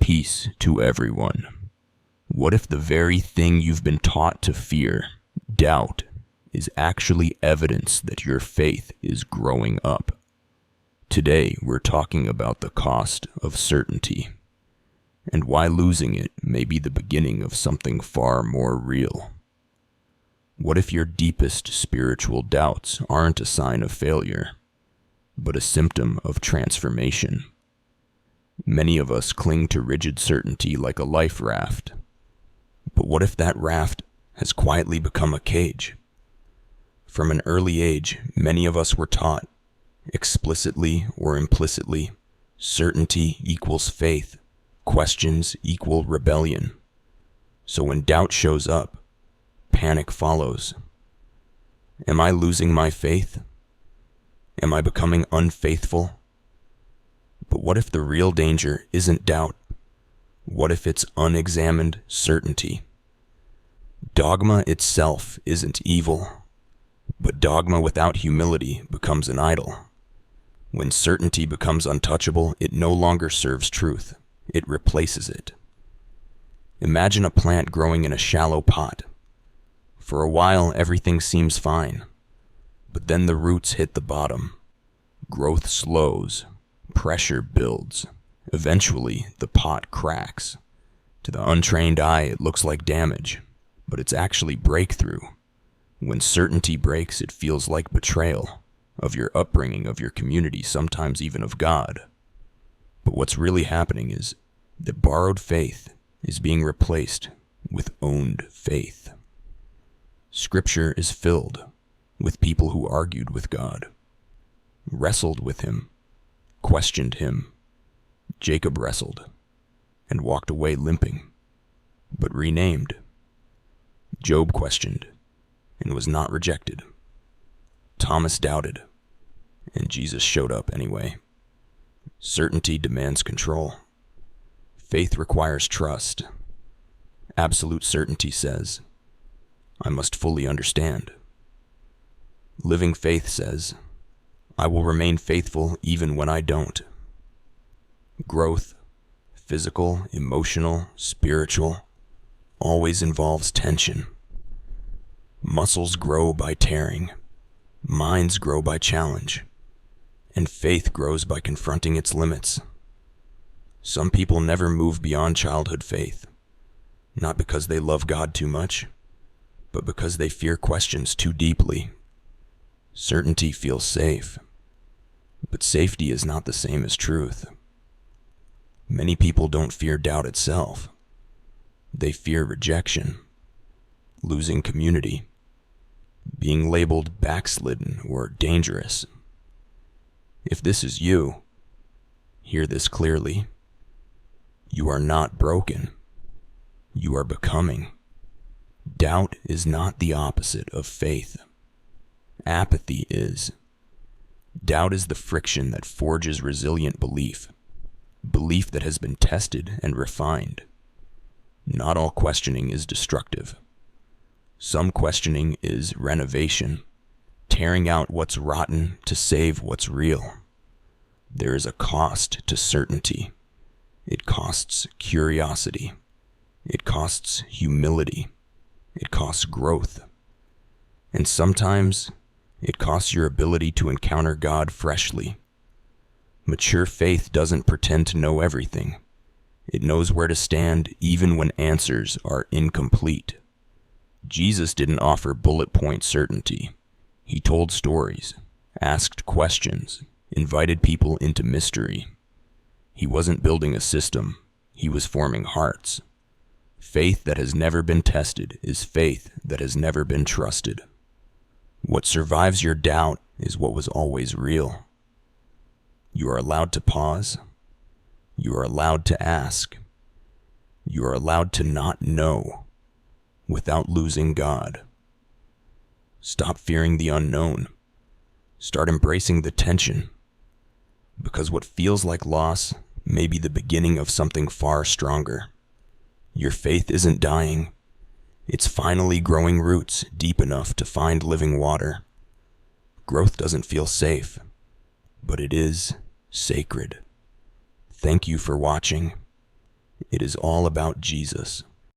Peace to everyone. What if the very thing you've been taught to fear, doubt, is actually evidence that your faith is growing up? Today, we're talking about the cost of certainty, and why losing it may be the beginning of something far more real. What if your deepest spiritual doubts aren't a sign of failure, but a symptom of transformation? Many of us cling to rigid certainty like a life raft. But what if that raft has quietly become a cage? From an early age, many of us were taught, explicitly or implicitly, certainty equals faith, questions equal rebellion. So when doubt shows up, panic follows. Am I losing my faith? Am I becoming unfaithful? But what if the real danger isn't doubt? What if it's unexamined certainty? Dogma itself isn't evil, but dogma without humility becomes an idol. When certainty becomes untouchable, it no longer serves truth. It replaces it. Imagine a plant growing in a shallow pot. For a while, everything seems fine, but then the roots hit the bottom. Growth slows. Pressure builds. Eventually, the pot cracks. To the untrained eye, it looks like damage, but it's actually breakthrough. When certainty breaks, it feels like betrayal of your upbringing, of your community, sometimes even of God. But what's really happening is that borrowed faith is being replaced with owned faith. Scripture is filled with people who argued with God, wrestled with Him, questioned Him. Jacob wrestled and walked away limping, but renamed. Job questioned and was not rejected. Thomas doubted, and Jesus showed up anyway. Certainty demands control. Faith requires trust. Absolute certainty says, I must fully understand. Living faith says, I will remain faithful even when I don't. Growth, physical, emotional, spiritual, always involves tension. Muscles grow by tearing, minds grow by challenge, and faith grows by confronting its limits. Some people never move beyond childhood faith, not because they love God too much, but because they fear questions too deeply. Certainty feels safe, but safety is not the same as truth. Many people don't fear doubt itself. They fear rejection, losing community, being labeled backslidden or dangerous. If this is you, hear this clearly. You are not broken. You are becoming. Doubt is not the opposite of faith. Apathy is. Doubt is the friction that forges resilient belief that has been tested and refined. Not all questioning is destructive. Some questioning is renovation, tearing out what's rotten to save what's real. There is a cost to certainty. It costs curiosity. It costs humility. It costs growth. And sometimes it costs your ability to encounter God freshly. Mature faith doesn't pretend to know everything. It knows where to stand even when answers are incomplete. Jesus didn't offer bullet point certainty. He told stories, asked questions, invited people into mystery. He wasn't building a system. He was forming hearts. Faith that has never been tested is faith that has never been trusted. What survives your doubt is what was always real. You are allowed to pause. You are allowed to ask. You are allowed to not know without losing God. Stop fearing the unknown. Start embracing the tension. Because what feels like loss may be the beginning of something far stronger. Your faith isn't dying. It's finally growing roots deep enough to find living water. Growth doesn't feel safe, but it is sacred. Thank you for watching. It is all about Jesus.